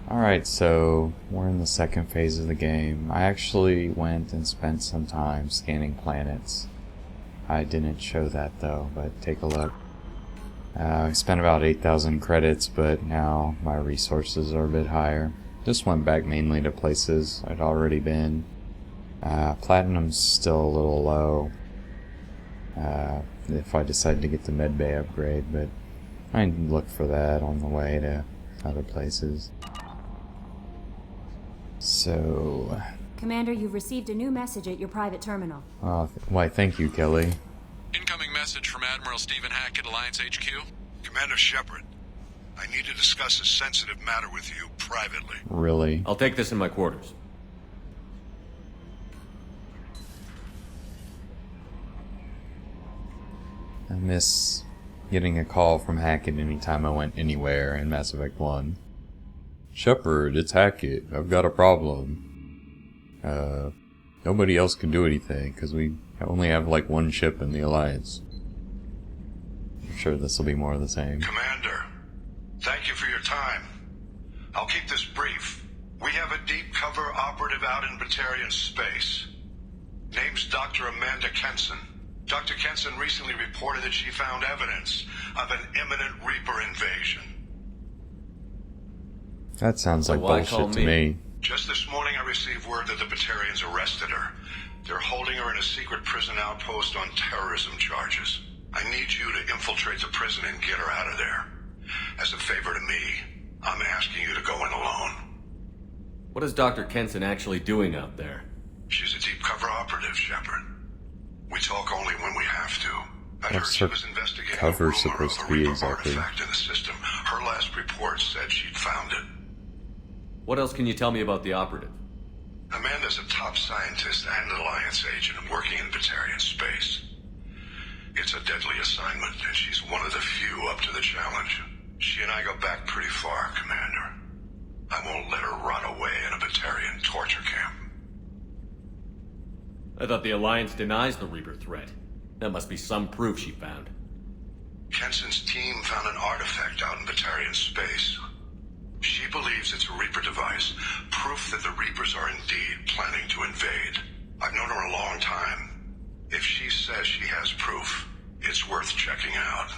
Alright, so we're in the second phase of the game. I actually went and spent some time scanning planets. I didn't show that though, but take a look. I spent about 8,000 credits, but now my resources are a bit higher. Just went back mainly to places I'd already been. Platinum's still a little low if I decide to get the medbay upgrade, but I can look for that on the way to other places. So... Commander, you've received a new message at your private terminal. Why, thank you, Kelly. Incoming message from Admiral Stephen Hackett, Alliance HQ. Commander Shepard, I need to discuss a sensitive matter with you privately. Really? I'll take this in my quarters. I miss getting a call from Hackett anytime I went anywhere in Mass Effect 1. Shepard, it's Hackett. I've got a problem. Nobody else can do anything, because we only have like one ship in the Alliance. I'm sure this will be more of the same. Commander, thank you for your time. I'll keep this brief. We have a deep cover operative out in Batarian space. Name's Dr. Amanda Kenson. Dr. Kenson recently reported that she found evidence of an imminent Reaper invasion. That sounds like bullshit to me. Just this morning I received word that the Batarians arrested her. They're holding her in a secret prison outpost on terrorism charges. I need you to infiltrate the prison and get her out of there. As a favor to me, I'm asking you to go in alone. What is Dr. Kenson actually doing out there? She's a deep cover operative, Shepard. We talk only when we have to. I heard she was investigating cover a supposed to rumor be of a exactly? artifact in the system. Her last report said she'd found it. What else can you tell me about the operative? Amanda's a top scientist and Alliance agent working in Batarian space. It's a deadly assignment, and she's one of the few up to the challenge. She and I go back pretty far, Commander. I won't let her rot away in a Batarian torture camp. I thought the Alliance denies the Reaper threat. That must be some proof she found. Kenson's team found an artifact out in Batarian space. She believes it's a Reaper device, proof that the Reapers are indeed planning to invade. I've known her a long time. If she says she has proof, it's worth checking out.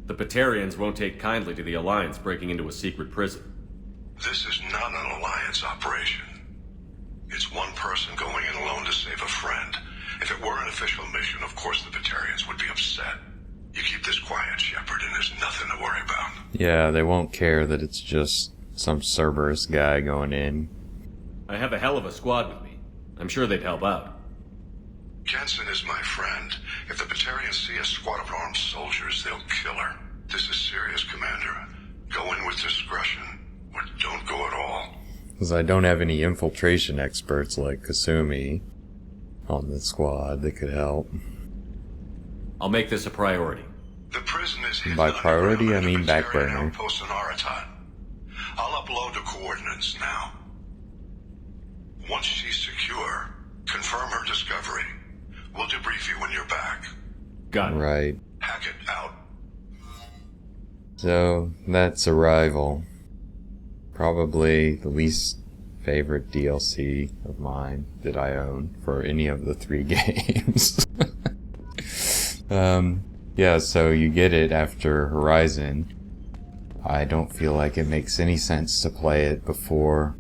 The Batarians won't take kindly to the Alliance breaking into a secret prison. This is not an Alliance operation. It's one person going in alone to save a friend. If it were an official mission, of course the Batarians would be upset. You keep this quiet, Shepard, and there's nothing to worry about. Yeah, they won't care that it's just some Cerberus guy going in. I have a hell of a squad with me. I'm sure they'd help out. Kenson is my friend. If the Batarians see a squad of armed soldiers, they'll kill her. This is serious, Commander. Go in with discretion, or don't go at all. Because I don't have any infiltration experts like Kasumi on the squad that could help. I'll make this a priority. The prison is By priority, I mean back burner. Outpost in Aratat. I'll upload the coordinates now. Once she's secure, confirm her discovery. We'll debrief you when you're back. Got it. Right. Hackett out. So, that's Arrival. Probably the least favorite DLC of mine that I own for any of the 3 games. Yeah, so you get it after Horizon. I don't feel like it makes any sense to play it before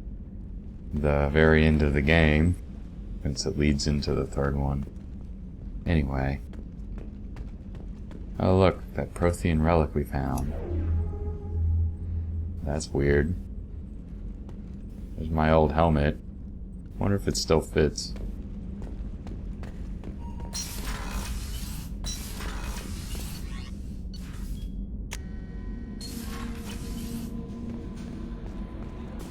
the very end of the game, since it leads into the 3rd one. Anyway. Oh look, that Prothean relic we found. That's weird. There's my old helmet. Wonder if it still fits.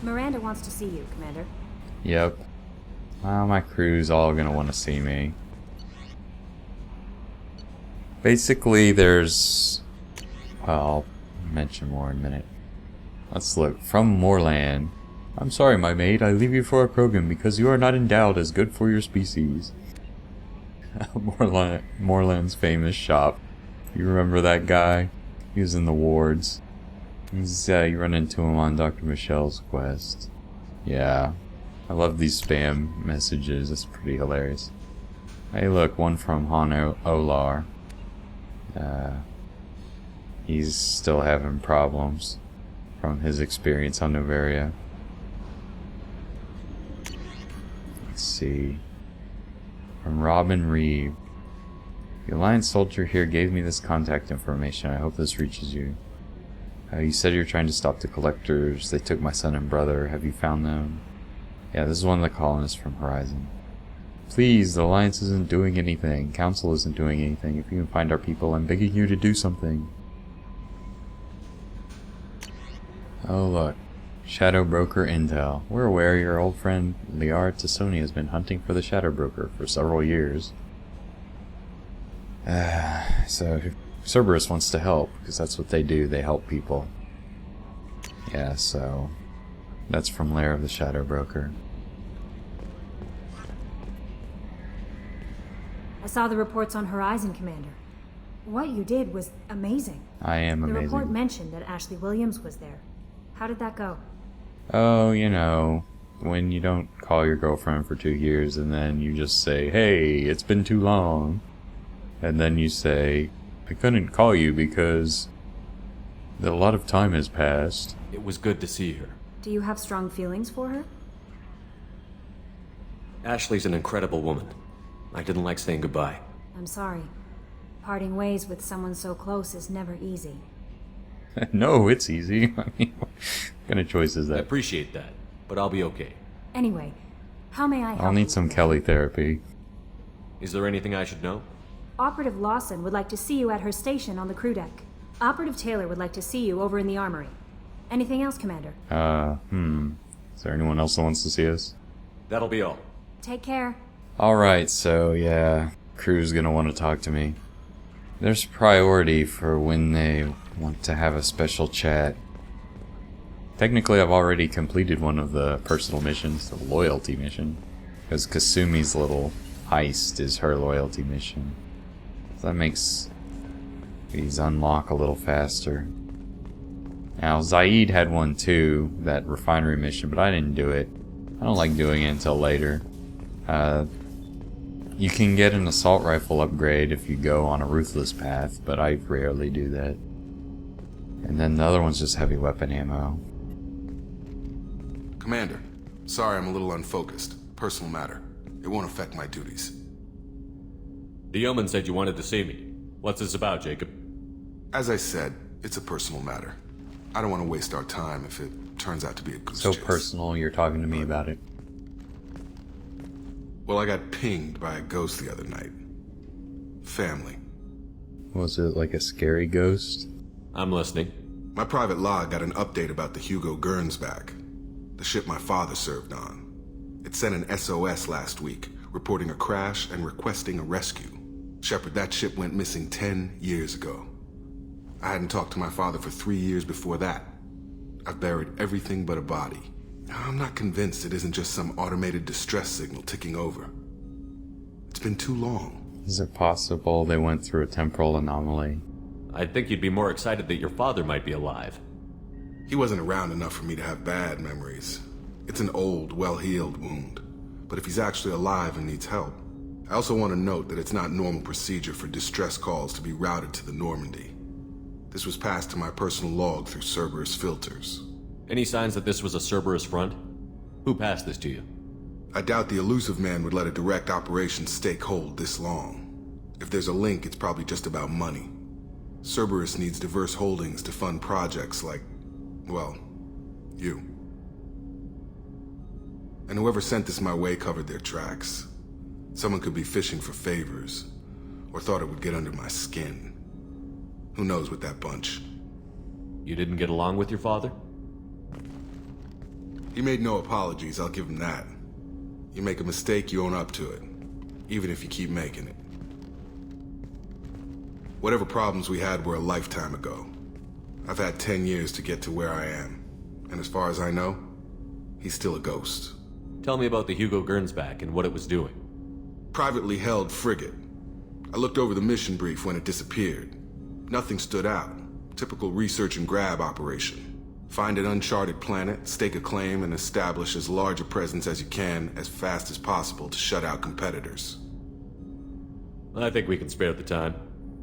Miranda wants to see you, Commander. Yep. Well, my crew's all gonna want to see me. Basically, there's... Well, I'll mention more in a minute. Let's look. From Moreland. I'm sorry, my mate. I leave you for a Krogan because you are not endowed as good for your species. Moreland's famous shop. You remember that guy? He was in the wards. You run into him on Dr. Michelle's quest. Yeah. I love these spam messages. It's pretty hilarious. Hey look, one from Olar. He's still having problems from his experience on Novaria. Let's see. From Robin Reeve. The Alliance soldier here gave me this contact information. I hope this reaches you. You said you're trying to stop the collectors. They took my son and brother. Have you found them? Yeah, this is one of the colonists from Horizon. Please, the Alliance isn't doing anything. Council isn't doing anything. If you can find our people, I'm begging you to do something. Oh look. Shadow Broker Intel. We're aware your old friend Liara Tassoni has been hunting for the Shadow Broker for several years. So Cerberus wants to help, because that's what they do, they help people. Yeah, so that's from Lair of the Shadow Broker. I saw the reports on Horizon, Commander. What you did was amazing. I am amazing. The report mentioned that Ashley Williams was there. How did that go? Oh, you know, when you don't call your girlfriend for 2 years and then you just say, hey, it's been too long. And then you say, I couldn't call you because a lot of time has passed. It was good to see her. Do you have strong feelings for her? Ashley's an incredible woman. I didn't like saying goodbye. I'm sorry. Parting ways with someone so close is never easy. No, it's easy. I mean, what kind of choice is I that? appreciate that, but I'll be okay. Anyway, how may I help I'll need you some today? Kelly therapy. Is there anything I should know? Operative Lawson would like to see you at her station on the crew deck. Operative Taylor would like to see you over in the armory. Anything else, Commander? Is there anyone else that wants to see us? That'll be all. Take care. Alright, so yeah, crew's gonna want to talk to me. There's priority for when they want to have a special chat. Technically, I've already completed one of the personal missions, the loyalty mission. Because Kasumi's little heist is her loyalty mission. So that makes these unlock a little faster. Now, Zaid had one too, that refinery mission, but I didn't do it. I don't like doing it until later. You can get an assault rifle upgrade if you go on a ruthless path, but I rarely do that. And then the other one's just heavy weapon ammo. Commander, sorry I'm a little unfocused. Personal matter. It won't affect my duties. The yeoman said you wanted to see me. What's this about, Jacob? As I said, it's a personal matter. I don't want to waste our time if it turns out to be a goose So chase. personal, you're talking to me about it. Well, I got pinged by a ghost the other night. Family. Was it like a scary ghost? I'm listening. My private log got an update about the Hugo Gernsback, the ship my father served on. It sent an SOS last week, reporting a crash and requesting a rescue. Shepard, that ship went missing 10 years ago. I hadn't talked to my father for 3 years before that. I've buried everything but a body. I'm not convinced it isn't just some automated distress signal ticking over. It's been too long. Is it possible they went through a temporal anomaly? I'd think you'd be more excited that your father might be alive. He wasn't around enough for me to have bad memories. It's an old, well-healed wound. But if he's actually alive and needs help, I also want to note that it's not normal procedure for distress calls to be routed to the Normandy. This was passed to my personal log through Cerberus filters. Any signs that this was a Cerberus front? Who passed this to you? I doubt the elusive man would let a direct operation stake hold this long. If there's a link, it's probably just about money. Cerberus needs diverse holdings to fund projects like, well, you. And whoever sent this my way covered their tracks. Someone could be fishing for favors, or thought it would get under my skin. Who knows with that bunch? You didn't get along with your father? He made no apologies, I'll give him that. You make a mistake, you own up to it, even if you keep making it. Whatever problems we had were a lifetime ago. I've had 10 years to get to where I am, and as far as I know, he's still a ghost. Tell me about the Hugo Gernsback and what it was doing. Privately held frigate. I looked over the mission brief when it disappeared. Nothing stood out. Typical research and grab operation. Find an uncharted planet, stake a claim, and establish as large a presence as you can as fast as possible to shut out competitors. I think we can spare the time.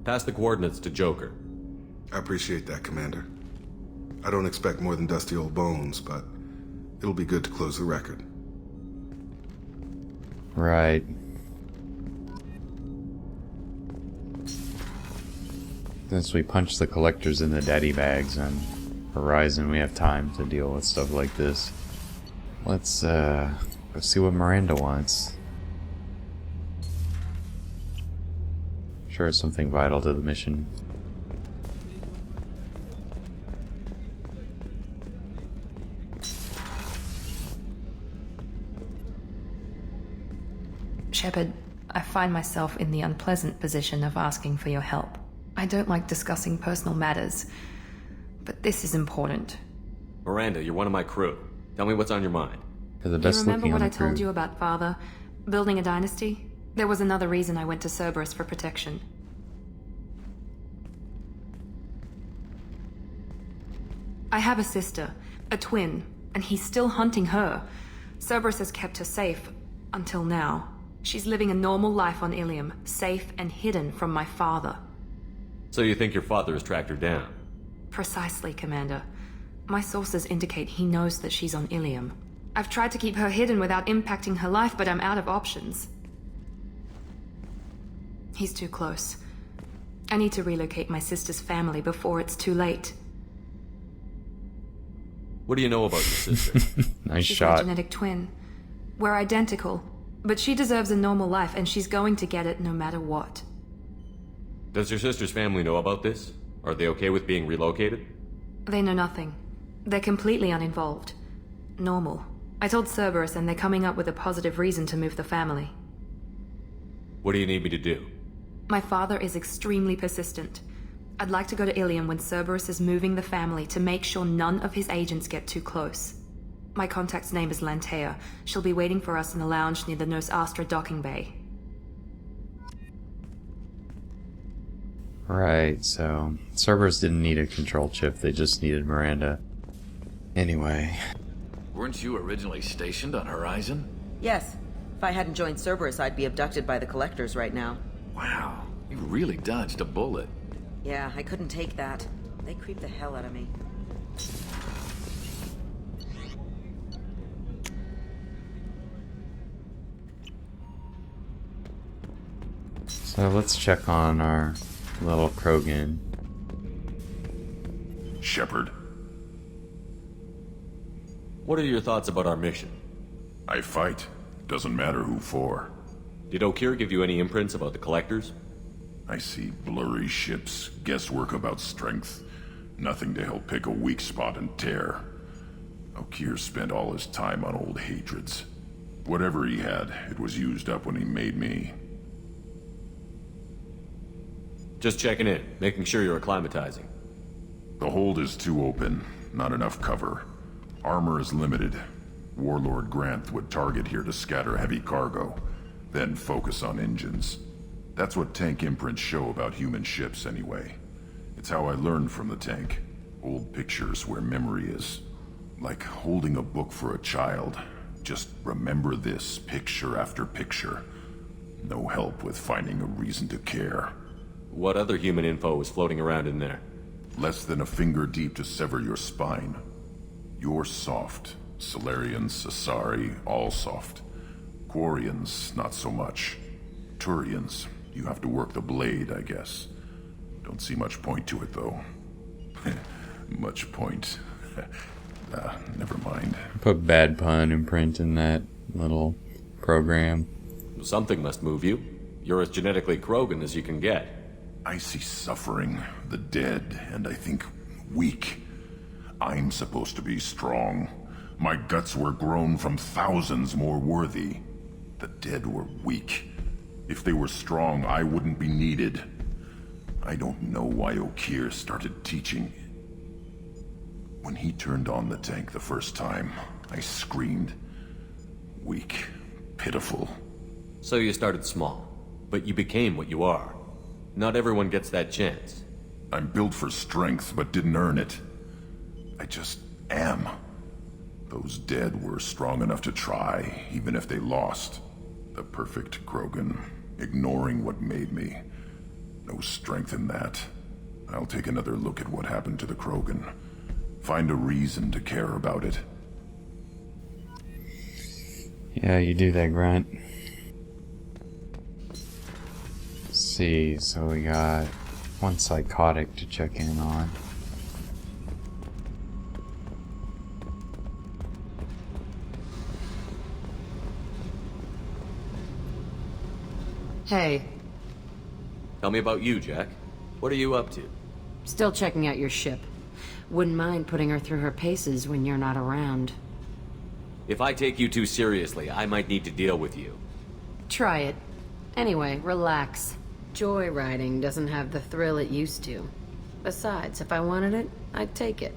Pass the coordinates to Joker. I appreciate that, Commander. I don't expect more than dusty old bones, but it'll be good to close the record. Right. Since we punched the collectors in the daddy bags on Horizon, we have time to deal with stuff like this. Let's go see what Miranda wants. Sure, it's something vital to the mission. Shepard, I find myself in the unpleasant position of asking for your help. I don't like discussing personal matters, but this is important. Miranda, you're one of my crew. Tell me what's on your mind. You're the Do you best remember looking what on I the crew. told you about Father? Building a dynasty? There was another reason I went to Cerberus for protection. I have a sister, a twin, and he's still hunting her. Cerberus has kept her safe, until now. She's living a normal life on Ilium, safe and hidden from my father. So you think your father has tracked her down? Precisely, Commander. My sources indicate he knows that she's on Ilium. I've tried to keep her hidden without impacting her life, but I'm out of options. He's too close. I need to relocate my sister's family before it's too late. What do you know about your sister? Nice She's shot. my genetic twin. We're identical, but she deserves a normal life, and she's going to get it no matter what. Does your sister's family know about this? Are they okay with being relocated? They know nothing. They're completely uninvolved. Normal. I told Cerberus, and they're coming up with a positive reason to move the family. What do you need me to do? My father is extremely persistent. I'd like to go to Ilium when Cerberus is moving the family to make sure none of his agents get too close. My contact's name is Lantea. She'll be waiting for us in the lounge near the Nos Astra docking bay. Right, so Cerberus didn't need a control chip, they just needed Miranda. Anyway, Weren't you originally stationed on Horizon? Yes. If I hadn't joined Cerberus, I'd be abducted by the Collectors right now. Wow, you really dodged a bullet. Yeah, I couldn't take that. They creep the hell out of me. so let's check on our little Krogan. Shepard, What are your thoughts about our mission? I fight. Doesn't matter who for. Did Okir give you any imprints about the collectors? I see blurry ships, guesswork about strength. Nothing to help pick a weak spot and tear. Okir spent all his time on old hatreds. Whatever he had, it was used up when he made me. Just checking in, making sure you're acclimatizing. The hold is too open, not enough cover. Armor is limited. Warlord Grunt would target here to scatter heavy cargo, then focus on engines. That's what tank imprints show about human ships anyway. It's how I learned from the tank. Old pictures where memory is. Like holding a book for a child. Just remember this picture after picture. No help with finding a reason to care. What other human info was floating around in there? Less than a finger deep to sever your spine. You're soft. Solarians, Asari, all soft. Quarians, not so much. Turians, you have to work the blade, I guess. Don't see much point to it, though. Much point. Never mind. Put bad pun imprint in that little program. Something must move you. You're as genetically Krogan as you can get. I see suffering, the dead, and I think weak. I'm supposed to be strong. My guts were grown from thousands more worthy. The dead were weak. If they were strong, I wouldn't be needed. I don't know why Okir started teaching. When he turned on the tank the first time, I screamed. Weak, pitiful. So you started small, but you became what you are. Not everyone gets that chance. I'm built for strength, but didn't earn it. I just am. Those dead were strong enough to try, even if they lost. The perfect Krogan, ignoring what made me. No strength in that. I'll take another look at what happened to the Krogan. Find a reason to care about it. Yeah, you do that, Grunt. Let's see, so we got one psychotic to check in on. Hey, Tell me about you, Jack. What are you up to? still checking out your ship. Wouldn't mind putting her through her paces when you're not around. If I take you too seriously, I might need to deal with you. Try it. Anyway, relax. Joyriding doesn't have the thrill it used to. Besides, if I wanted it, I'd take it.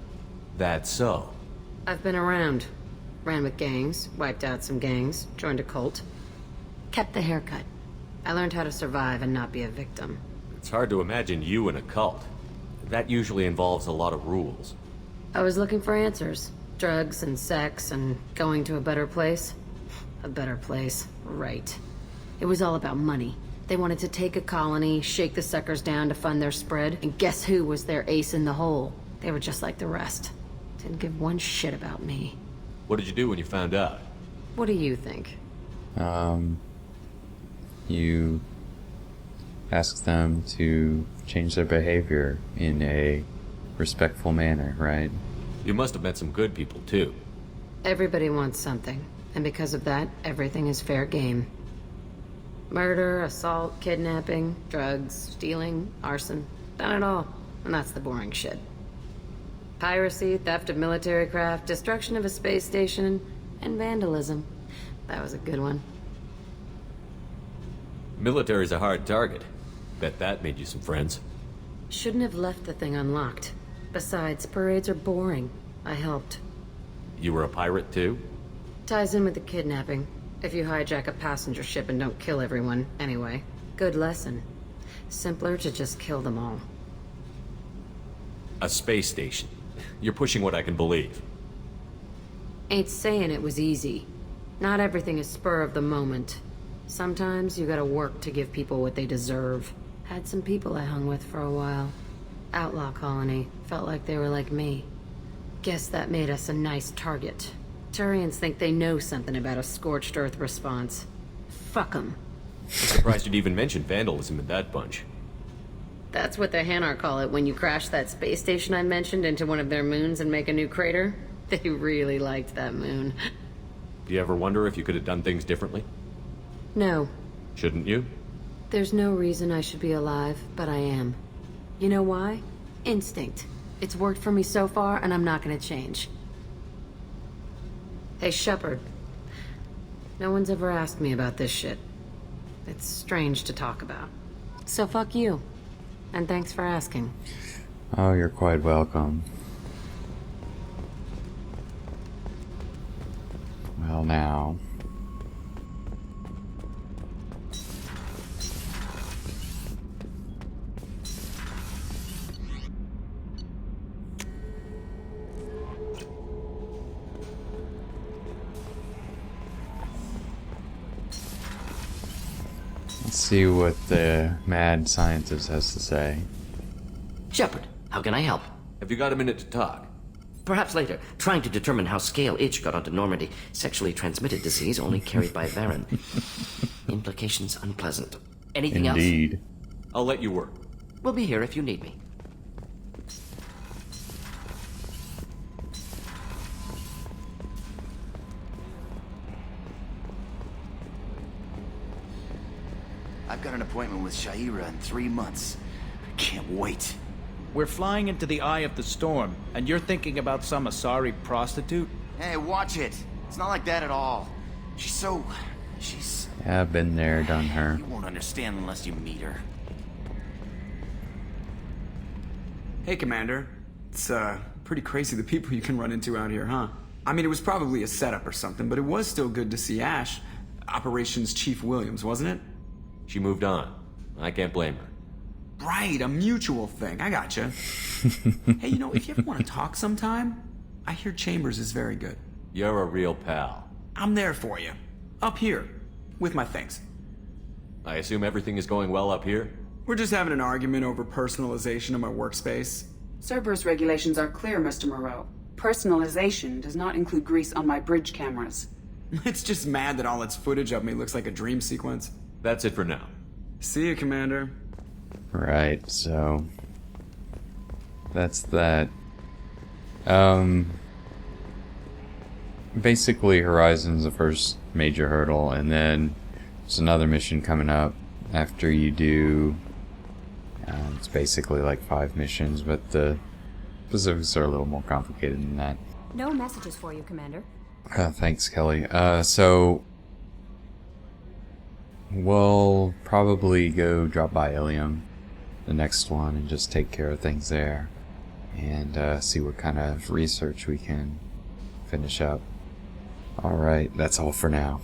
That's so. I've been around. Ran with gangs, wiped out some gangs, joined a cult. Kept the haircut. I learned how to survive and not be a victim. It's hard to imagine you in a cult. That usually involves a lot of rules. I was looking for answers. Drugs and sex and going to a better place. A better place, right. It was all about money. They wanted to take a colony, shake the suckers down to fund their spread, and guess who was their ace in the hole? They were just like the rest. Didn't give one shit about me. What did you do when you found out? What do you think? You ask them to change their behavior in a respectful manner, right? You must have met some good people, too. Everybody wants something, and because of that, everything is fair game. Murder, assault, kidnapping, drugs, stealing, arson. Done it all. And that's the boring shit. Piracy, theft of military craft, destruction of a space station, and vandalism. That was a good one. Military's a hard target. Bet that made you some friends. Shouldn't have left the thing unlocked. Besides, parades are boring. I helped. You were a pirate, too? Ties in with the kidnapping. If you hijack a passenger ship and don't kill everyone, anyway. Good lesson. Simpler to just kill them all. A space station. You're pushing what I can believe. Ain't saying it was easy. Not everything is spur of the moment. Sometimes you gotta work to give people what they deserve. Had some people I hung with for a while. Outlaw colony. Felt like they were like me. Guess that made us a nice target. Turians think they know something about a scorched earth response. Fuck 'em. I'm surprised you'd even mention vandalism in that bunch. That's what the Hanar call it when you crash that space station I mentioned into one of their moons and make a new crater. They really liked that moon. Do you ever wonder if you could have done things differently? No. Shouldn't you? There's no reason I should be alive, but I am. You know why? Instinct. It's worked for me so far, and I'm not gonna change. Hey, Shepard. No one's ever asked me about this shit. It's strange to talk about. So fuck you. And thanks for asking. Oh, you're quite welcome. Well, now. Let's see what the mad scientist has to say. Shepard, how can I help? Have you got a minute to talk? Perhaps later. Trying to determine how Scale Itch got onto Normandy. Sexually transmitted disease only carried by Varen. Implications unpleasant. Anything else? Indeed. I'll let you work. We'll be here if you need me. I've got an appointment with Shaira in 3 months. I can't wait. We're flying into the eye of the storm, and you're thinking about some Asari prostitute? Hey, watch it. It's not like that at all. She's... Yeah, I've been there, done her. You won't understand unless you meet her. Hey, Commander. It's, pretty crazy the people you can run into out here, huh? I mean, it was probably a setup or something, but it was still good to see Ash. Operations Chief Williams, wasn't it? She moved on. I can't blame her. Right, a mutual thing. I gotcha. Hey, you know, if you ever want to talk sometime, I hear Chambers is very good. You're a real pal. I'm there for you. Up here. With my things. I assume everything is going well up here? We're just having an argument over personalization of my workspace. Cerberus regulations are clear, Mr. Moreau. Personalization does not include grease on my bridge cameras. It's just mad that all its footage of me looks like a dream sequence. That's it for now. See you, Commander. Right, so that's that. Basically Horizon's the first major hurdle, and then there's another mission coming up after you do it's basically like 5 missions, but the specifics are a little more complicated than that. No messages for you, Commander. Thanks, Kelly. So we'll probably go drop by Ilium, the next one, and just take care of things there, and see what kind of research we can finish up. Alright, that's all for now.